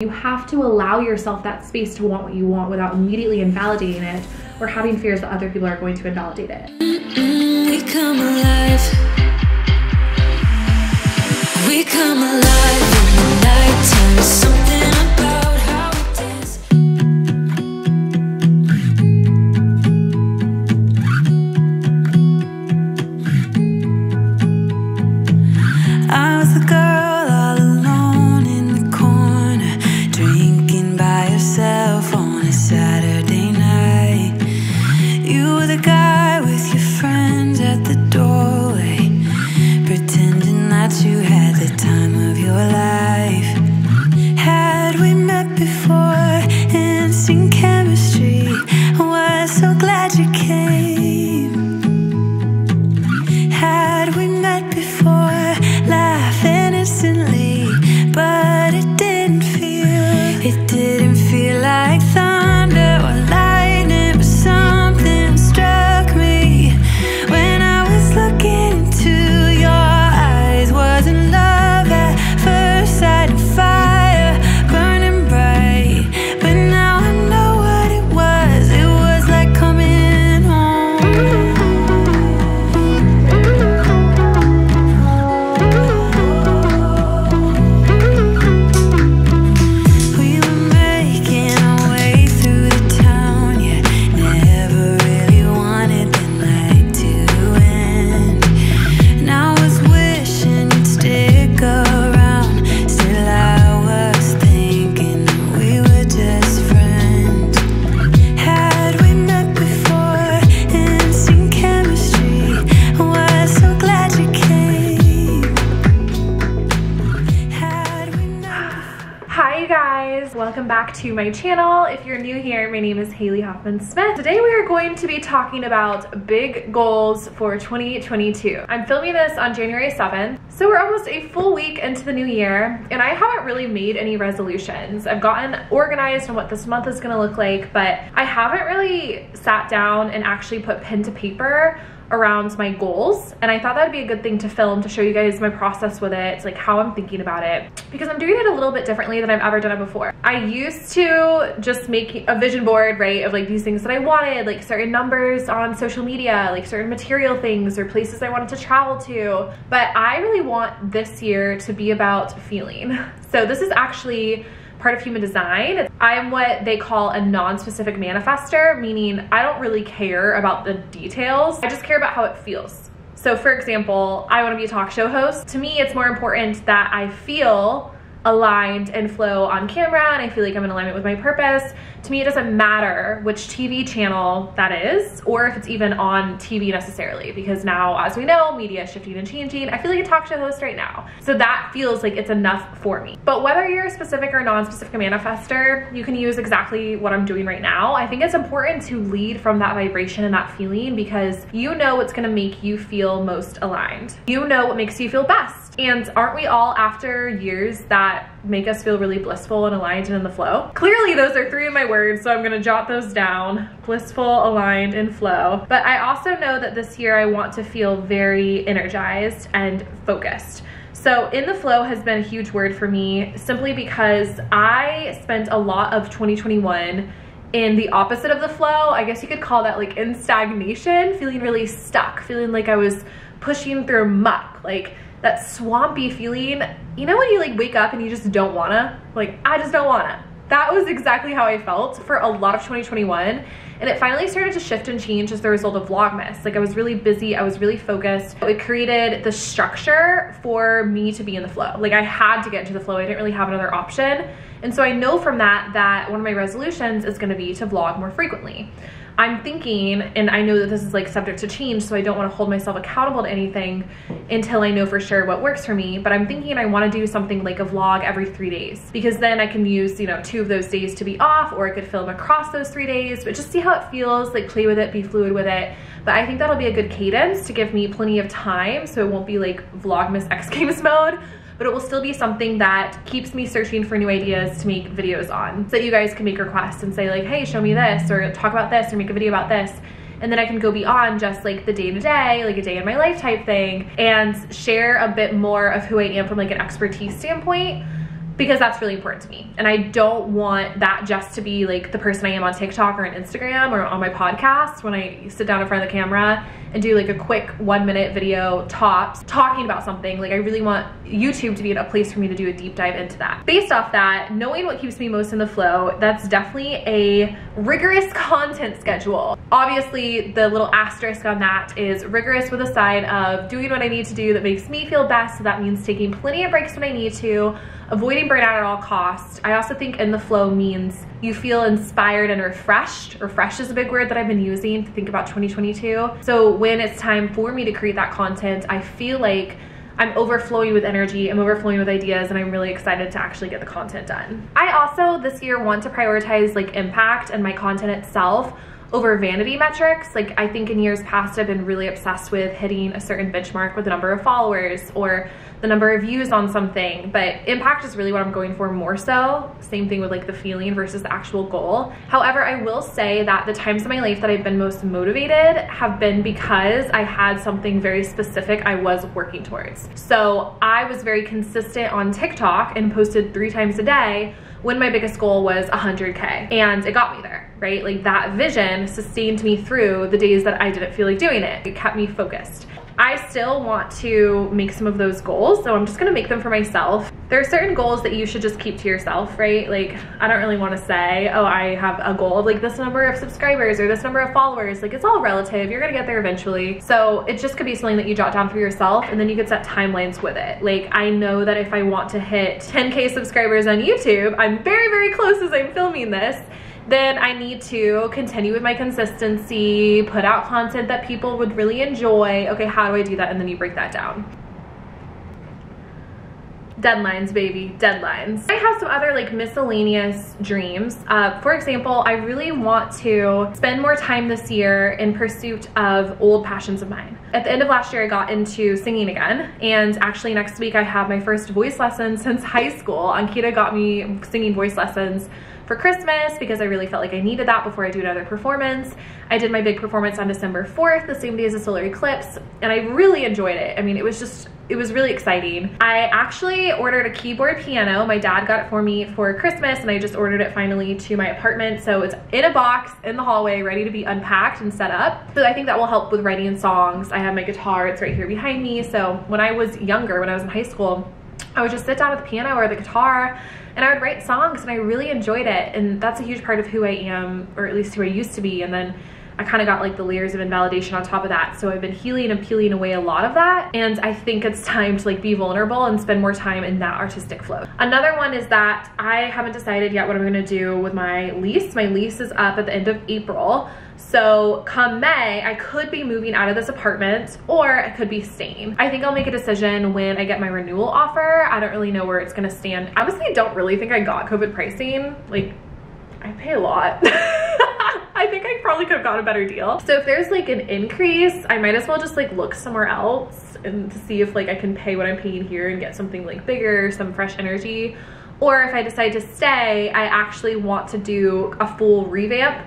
You have to allow yourself that space to want what you want without immediately invalidating it or having fears that other people are going to invalidate it. We come alive. We come alive in the nighttime. Something about how we dance. I was the girl all alone in the corner, drinking by yourself on a Saturday night. You were the guy with your friends at the doorway, pretending that you had the time of your life. Had we met before, instant chemistry? I was so glad you came. Had we met before, laugh innocently, but it didn't feel like thunder or lightning, but something struck me when I was looking into your eyes. Wasn't love at first sight, and fire burning bright, but now I know what it was. It was like coming home. We were making our way through the town, yeah, never really wanted the night to end. And I was wishing you'd stick around, still I was thinking that we were just friends. Had we met before, instant chemistry? I was so glad you came. Had we met before. Hi you guys, welcome back to my channel. If you're new here, my name is Haley Hoffman Smith. Today we are going to be talking about big goals for 2022. I'm filming this on January 7th, so we're almost a full week into the new year, and I haven't really made any resolutions. I've gotten organized on what this month is gonna look like, but I haven't really sat down and actually put pen to paper around my goals, and I thought that'd be a good thing to film to show you guys my process with it, like how I'm thinking about it, because I'm doing it a little bit differently than I've ever done it before. I used to just make a vision board, right, of like these things that I wanted, like certain numbers on social media, like certain material things or places I wanted to travel to, but I really want this year to be about feeling. So this is actually part of human design. I'm what they call a non-specific manifester, meaning I don't really care about the details. I just care about how it feels. So for example, I want to be a talk show host. To me, it's more important that I feel aligned and flow on camera, and I feel like I'm in alignment with my purpose. To me, it doesn't matter which TV channel that is, or if it's even on TV necessarily, because now, as we know, media is shifting and changing. I feel like a talk show host right now. So that feels like it's enough for me. But whether you're a specific or non-specific manifester, you can use exactly what I'm doing right now. I think it's important to lead from that vibration and that feeling, because you know what's gonna make you feel most aligned. You know what makes you feel best. And aren't we all after years that make us feel really blissful and aligned and in the flow? Clearly those are three of my words, so I'm gonna jot those down. Blissful, aligned, and flow. But I also know that this year I want to feel very energized and focused. So in the flow has been a huge word for me, simply because I spent a lot of 2021 in the opposite of the flow. I guess you could call that like in stagnation, feeling really stuck, feeling like I was pushing through muck, like that swampy feeling. You know when you like wake up and you just don't wanna? Like, I just don't wanna. That was exactly how I felt for a lot of 2021. And it finally started to shift and change as the result of Vlogmas. Like I was really busy, I was really focused. It created the structure for me to be in the flow. Like I had to get into the flow, I didn't really have another option. And so I know from that one of my resolutions is gonna be to vlog more frequently. I'm thinking, and I know that this is like subject to change, so I don't want to hold myself accountable to anything until I know for sure what works for me, but I'm thinking I want to do something like a vlog every 3 days, because then I can use, you know, 2 of those days to be off, or I could film across those 3 days, but just see how it feels, like play with it, be fluid with it. But I think that'll be a good cadence to give me plenty of time, so it won't be like Vlogmas X Games mode, but it will still be something that keeps me searching for new ideas to make videos on, so that you guys can make requests and say like, hey, show me this, or talk about this, or make a video about this. And then I can go beyond just like the day-to-day, like a day in my life type thing, and share a bit more of who I am from like an expertise standpoint. because that's really important to me. And I don't want that just to be like the person I am on TikTok or on Instagram or on my podcast when I sit down in front of the camera and do like a quick 1-minute video tops talking about something. Like I really want YouTube to be a place for me to do a deep dive into that. Based off that, knowing what keeps me most in the flow, that's definitely a rigorous content schedule. Obviously, the little asterisk on that is rigorous with a side of doing what I need to do that makes me feel best. So that means taking plenty of breaks when I need to, avoiding burnout at all costs. I also think in the flow means you feel inspired and refreshed. Refreshed is a big word that I've been using to think about 2022. So when it's time for me to create that content, I feel like I'm overflowing with energy, I'm overflowing with ideas, and I'm really excited to actually get the content done. I also this year want to prioritize like impact and my content itself over vanity metrics. Like I think in years past, I've been really obsessed with hitting a certain benchmark with the number of followers or the number of views on something, but impact is really what I'm going for more so. Same thing with like the feeling versus the actual goal. However, I will say that the times in my life that I've been most motivated have been because I had something very specific I was working towards. So I was very consistent on TikTok and posted 3 times a day when my biggest goal was 100K, and it got me there, right? Like that vision sustained me through the days that I didn't feel like doing it. It kept me focused. I still want to make some of those goals, so I'm just gonna make them for myself. There are certain goals that you should just keep to yourself, right? Like, I don't really wanna say, oh, I have a goal of like this number of subscribers or this number of followers. Like, it's all relative, you're gonna get there eventually. So it just could be something that you jot down for yourself, and then you could set timelines with it. Like, I know that if I want to hit 10K subscribers on YouTube, I'm very, very close as I'm filming this, then I need to continue with my consistency, put out content that people would really enjoy. Okay, how do I do that? And then you break that down. Deadlines, baby, deadlines. I have some other like miscellaneous dreams. For example, I really want to spend more time this year in pursuit of old passions of mine. At the end of last year, I got into singing again. And actually next week, I have my first voice lesson since high school. Ankita got me singing voice lessons for Christmas because I really felt like I needed that before I do another performance. I did my big performance on December 4th, the same day as the solar eclipse, and I really enjoyed it. I mean, it was really exciting. I actually ordered a keyboard piano. My dad got it for me for Christmas, and I just ordered it finally to my apartment. So it's in a box in the hallway, ready to be unpacked and set up. So I think that will help with writing songs. I have my guitar, it's right here behind me. So when I was younger, when I was in high school, I would just sit down with the piano or the guitar and I would write songs, and I really enjoyed it. And that's a huge part of who I am, or at least who I used to be. And then I kind of got like the layers of invalidation on top of that. So I've been healing and peeling away a lot of that. And I think it's time to like be vulnerable and spend more time in that artistic flow. Another one is that I haven't decided yet what I'm gonna do with my lease. My lease is up at the end of April. So come May, I could be moving out of this apartment or I could be staying. I think I'll make a decision when I get my renewal offer. I don't really know where it's gonna stand. Honestly, I don't really think I got COVID pricing. Like, I pay a lot. I think I probably could have gotten a better deal. So if there's like an increase, I might as well just like look somewhere else and to see if like I can pay what I'm paying here and get something like bigger, some fresh energy. Or if I decide to stay, I actually want to do a full revamp.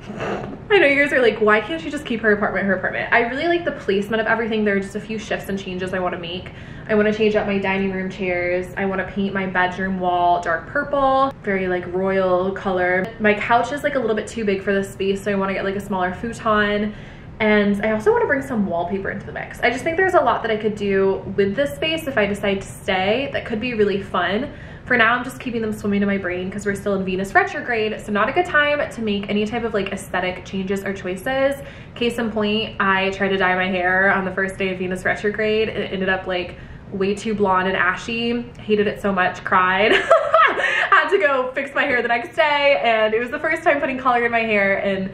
I know you guys are like, why can't you just keep her apartment her apartment? I really like the placement of everything. There are just a few shifts and changes I want to make. I want to change up my dining room chairs. I want to paint my bedroom wall dark purple, very like royal color. My couch is like a little bit too big for this space, so I want to get like a smaller futon. And I also want to bring some wallpaper into the mix. I just think there's a lot that I could do with this space if I decide to stay that could be really fun. For now, I'm just keeping them swimming in my brain because we're still in Venus retrograde, so not a good time to make any type of like aesthetic changes or choices. Case in point, I tried to dye my hair on the first day of Venus retrograde. It ended up like way too blonde and ashy. Hated it so much, cried. Had to go fix my hair the next day, and it was the first time putting color in my hair in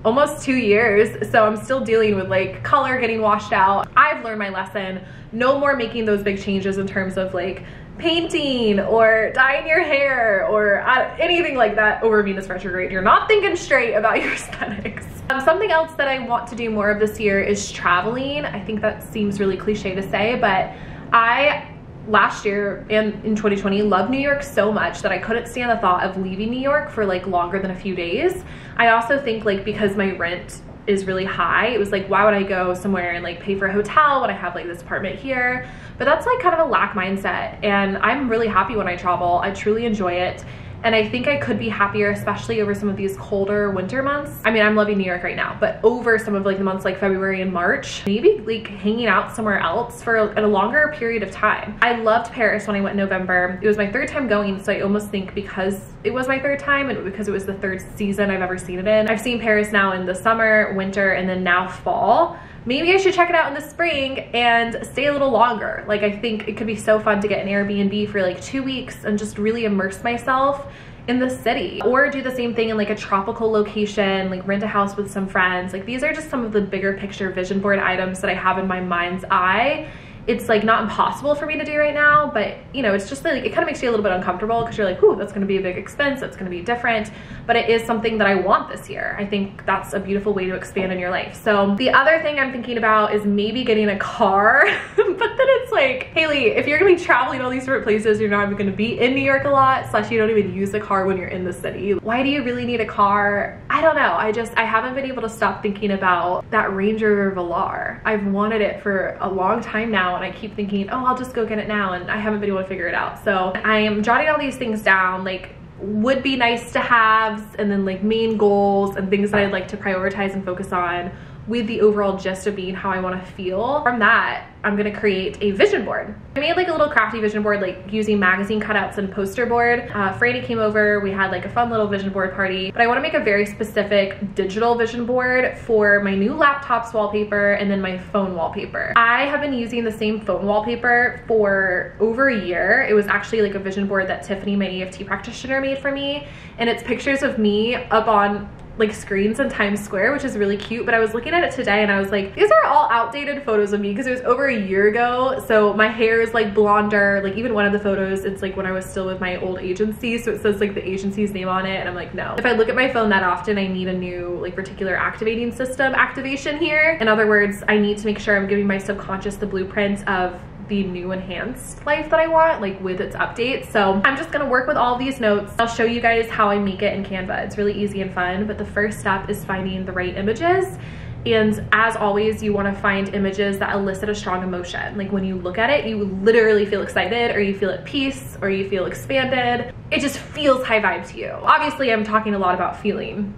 almost 2 years, so I'm still dealing with like color getting washed out. I've learned my lesson. No more making those big changes in terms of like painting or dyeing your hair or anything like that over Venus retrograde. You're not thinking straight about your aesthetics. Something else that I want to do more of this year is traveling. I think that seems really cliche to say, but I last year and in 2020 loved New York so much that I couldn't stand the thought of leaving New York for like longer than a few days. I also think like because my rent is really high. It was like, why would I go somewhere and like pay for a hotel when I have like this apartment here? But that's like kind of a lack mindset, and I'm really happy when I travel. I truly enjoy it. And I think I could be happier, especially over some of these colder winter months. I mean, I'm loving New York right now, but over some of like the months like February and March, maybe like hanging out somewhere else for a longer period of time. I loved Paris when I went in November. It was my 3rd time going, so I almost think because it was my 3rd time and because it was the 3rd season I've ever seen it in. I've seen Paris now in the summer, winter, and then now fall. Maybe I should check it out in the spring and stay a little longer. Like, I think it could be so fun to get an Airbnb for like 2 weeks and just really immerse myself in the city, or do the same thing in like a tropical location, like rent a house with some friends. Like, these are just some of the bigger picture vision board items that I have in my mind's eye. It's like not impossible for me to do right now, but you know, it's just like, it kind of makes you a little bit uncomfortable because you're like, ooh, that's going to be a big expense. That's going to be different, but it is something that I want this year. I think that's a beautiful way to expand in your life. So the other thing I'm thinking about is maybe getting a car, but then it's like, Haley, if you're going to be traveling all these different places, you're not even going to be in New York a lot, / you don't even use the car when you're in the city. Why do you really need a car? I don't know. I haven't been able to stop thinking about that Range Rover Velar. I've wanted it for a long time now, and I keep thinking, oh, I'll just go get it now, and I haven't been able to figure it out. So I am jotting all these things down, like would be nice to haves, and then like main goals and things that I'd like to prioritize and focus on, with the overall gist of being how I want to feel. From that, I'm gonna create a vision board. I made like a little crafty vision board, like using magazine cutouts and poster board. Franny came over, we had like a fun little vision board party, but I wanna make a very specific digital vision board for my new laptop's wallpaper and then my phone wallpaper. I have been using the same phone wallpaper for over a year. It was actually like a vision board that Tiffany, my EFT practitioner, made for me, and it's pictures of me up on like screens in Times Square, which is really cute. But I was looking at it today and I was like, these are all outdated photos of me because it was over a year ago. So my hair is like blonder. Like, even one of the photos, it's like when I was still with my old agency, so it says like the agency's name on it, and I'm like, no. If I look at my phone that often, I need a new like reticular activating system activation here. In other words, I need to make sure I'm giving my subconscious the blueprint of the new enhanced life that I want, like with its updates. So I'm just gonna work with all these notes. I'll show you guys how I make it in Canva. It's really easy and fun, but the first step is finding the right images. And as always, you want to find images that elicit a strong emotion. Like, when you look at it, you literally feel excited, or you feel at peace, or you feel expanded. It just feels high vibe to you. Obviously, I'm talking a lot about feeling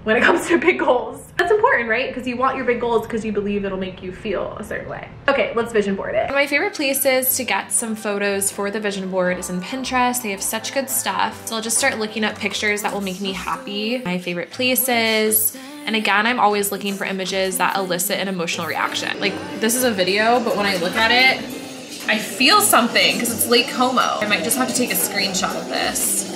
when it comes to big goals. That's important, right? Because you want your big goals because you believe it'll make you feel a certain way. Okay, let's vision board it. One of my favorite places to get some photos for the vision board is in Pinterest. They have such good stuff. So I'll just start looking up pictures that will make me happy. My favorite places. And again, I'm always looking for images that elicit an emotional reaction. Like, this is a video, but when I look at it, I feel something because it's Lake Como. I might just have to take a screenshot of this.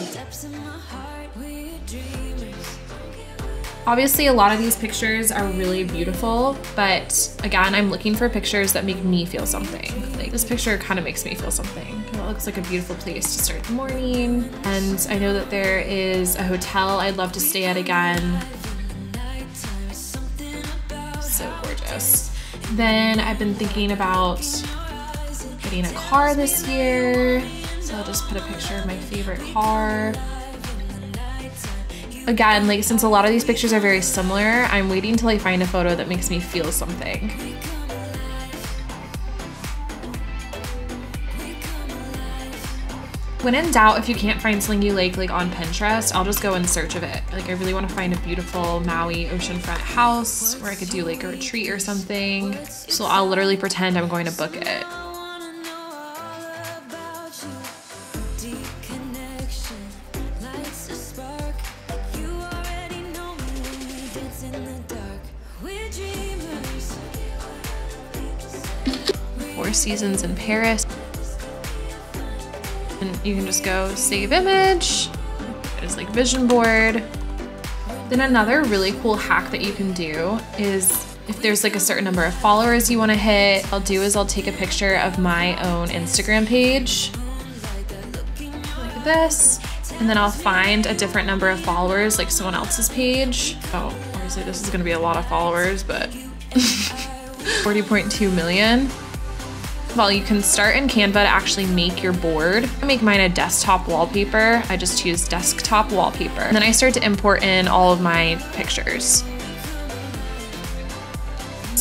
Obviously, a lot of these pictures are really beautiful, but again, I'm looking for pictures that make me feel something. Like, this picture kind of makes me feel something. It looks like a beautiful place to start the morning. And I know that there is a hotel I'd love to stay at again. So gorgeous. Then I've been thinking about getting a car this year. So I'll just put a picture of my favorite car. Again, like, since a lot of these pictures are very similar, I'm waiting till I find a photo that makes me feel something. When in doubt, if you can't find something you like on Pinterest, I'll just go in search of it. Like, I really want to find a beautiful Maui oceanfront house where I could do like a retreat or something. So I'll literally pretend I'm going to book it. Four Seasons in Paris. And you can just go save image. It is like vision board. Then another really cool hack that you can do is, if there's like a certain number of followers you want to hit, I'll take a picture of my own Instagram page like this, and then I'll find a different number of followers, like someone else's page. Oh, obviously this is gonna be a lot of followers, but 40.2 million. Well, you can start in Canva to actually make your board. I make mine a desktop wallpaper. I just choose desktop wallpaper. And then I start to import in all of my pictures.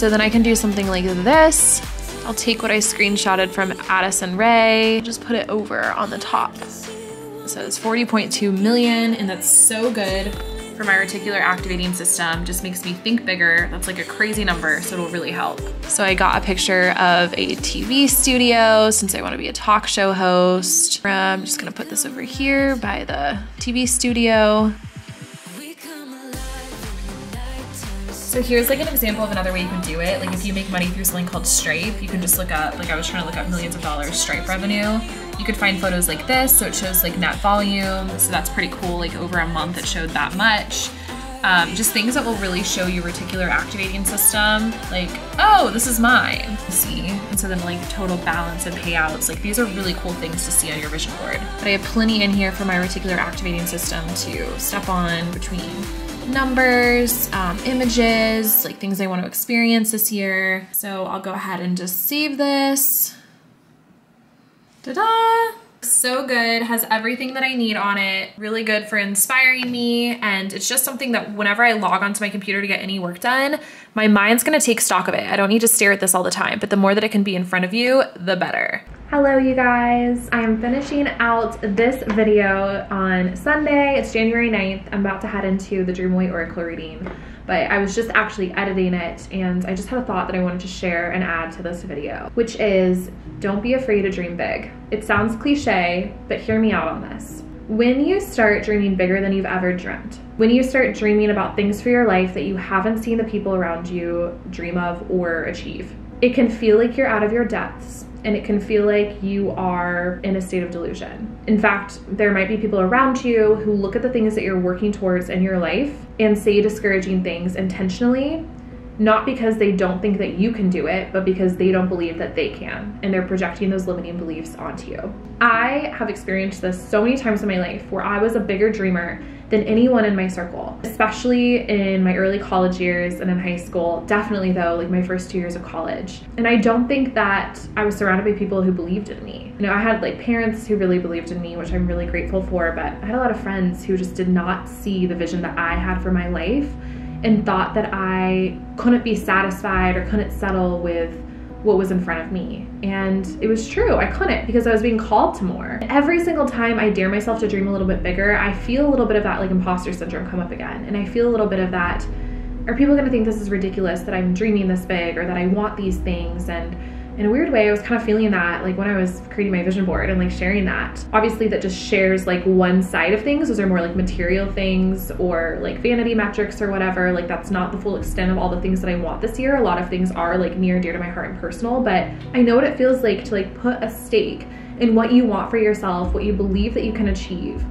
So then I can do something like this. I'll take what I screenshotted from Addison Rae, just put it over on the top. It says 40.2 million, and that's so good for my reticular activating system. Just makes me think bigger. That's like a crazy number, so it'll really help. So I got a picture of a TV studio since I want to be a talk show host. I'm just gonna put this over here by the TV studio. So here's like an example of another way you can do it. Like if you make money through something called Stripe, you can just look up, like I was trying to look up millions of dollars Stripe revenue. You could find photos like this, so it shows like net volume. So that's pretty cool, like over a month it showed that much. Just things that will really show your reticular activating system. Like, oh, this is mine, see? And so then like total balance and payouts. Like these are really cool things to see on your vision board. But I have plenty in here for my reticular activating system to step on between numbers, images, like things I want to experience this year. So I'll go ahead and just save this. Ta-da! So good, has everything that I need on it. Really good for inspiring me, and it's just something that whenever I log onto my computer to get any work done, my mind's gonna take stock of it. I don't need to stare at this all the time, but the more that it can be in front of you, the better. Hello you guys, I am finishing out this video on Sunday. It's January 9th. I'm about to head into the Dream Away Oracle reading, but I was just actually editing it and I just had a thought that I wanted to share and add to this video, which is don't be afraid to dream big. It sounds cliche, but hear me out on this. When you start dreaming bigger than you've ever dreamt, when you start dreaming about things for your life that you haven't seen the people around you dream of or achieve, it can feel like you're out of your depths. And it can feel like you are in a state of delusion. In fact, there might be people around you who look at the things that you're working towards in your life and say discouraging things intentionally, not because they don't think that you can do it, but because they don't believe that they can. And they're projecting those limiting beliefs onto you. I have experienced this so many times in my life where I was a bigger dreamer than anyone in my circle, especially in my early college years and in high school. Definitely though, like my first 2 years of college. And I don't think that I was surrounded by people who believed in me. You know, I had like parents who really believed in me, which I'm really grateful for, but I had a lot of friends who just did not see the vision that I had for my life and thought that I couldn't be satisfied or couldn't settle with what was in front of me. And it was true, I couldn't, because I was being called to more. Every single time I dare myself to dream a little bit bigger, I feel a little bit of that like imposter syndrome come up again. And I feel a little bit of that, are people gonna think this is ridiculous that I'm dreaming this big or that I want these things? And in a weird way, I was kind of feeling that like when I was creating my vision board and like sharing that. Obviously that just shares like one side of things. Those are more like material things or like vanity metrics or whatever. Like that's not the full extent of all the things that I want this year. A lot of things are like near and dear to my heart and personal, but I know what it feels like to like put a stake in what you want for yourself, what you believe that you can achieve,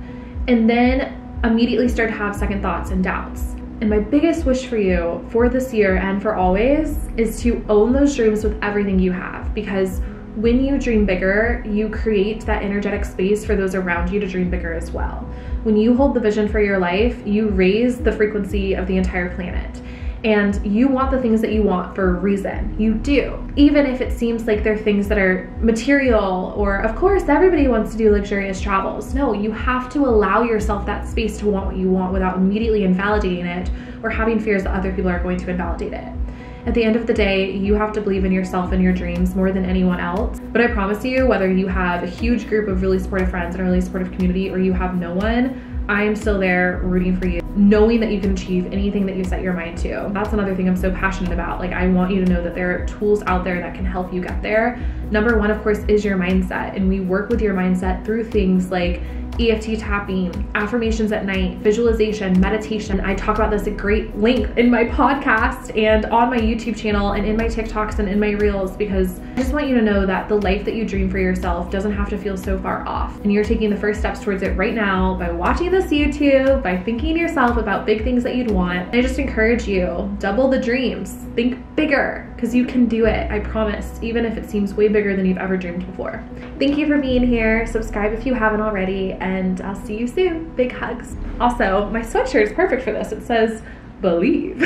and then immediately start to have second thoughts and doubts. And my biggest wish for you for this year and for always is to own those dreams with everything you have, because when you dream bigger, you create that energetic space for those around you to dream bigger as well. When you hold the vision for your life, you raise the frequency of the entire planet. And you want the things that you want for a reason. You do. Even if it seems like they're things that are material, or of course everybody wants to do luxurious travels. No, you have to allow yourself that space to want what you want without immediately invalidating it or having fears that other people are going to invalidate it. At the end of the day, you have to believe in yourself and your dreams more than anyone else. But I promise you, whether you have a huge group of really supportive friends and a really supportive community or you have no one, I am still there rooting for you, knowing that you can achieve anything that you set your mind to. That's another thing I'm so passionate about. Like, I want you to know that there are tools out there that can help you get there. Number one, of course, is your mindset. And we work with your mindset through things like EFT tapping, affirmations at night, visualization, meditation. I talk about this at great length in my podcast and on my YouTube channel and in my TikToks and in my Reels, because I just want you to know that the life that you dream for yourself doesn't have to feel so far off. And you're taking the first steps towards it right now by watching this YouTube, by thinking to yourself about big things that you'd want. And I just encourage you, double the dreams, think bigger, because you can do it, I promise, even if it seems way bigger than you've ever dreamed before. Thank you for being here. Subscribe if you haven't already, and I'll see you soon. Big hugs. Also, my sweatshirt is perfect for this. It says, believe.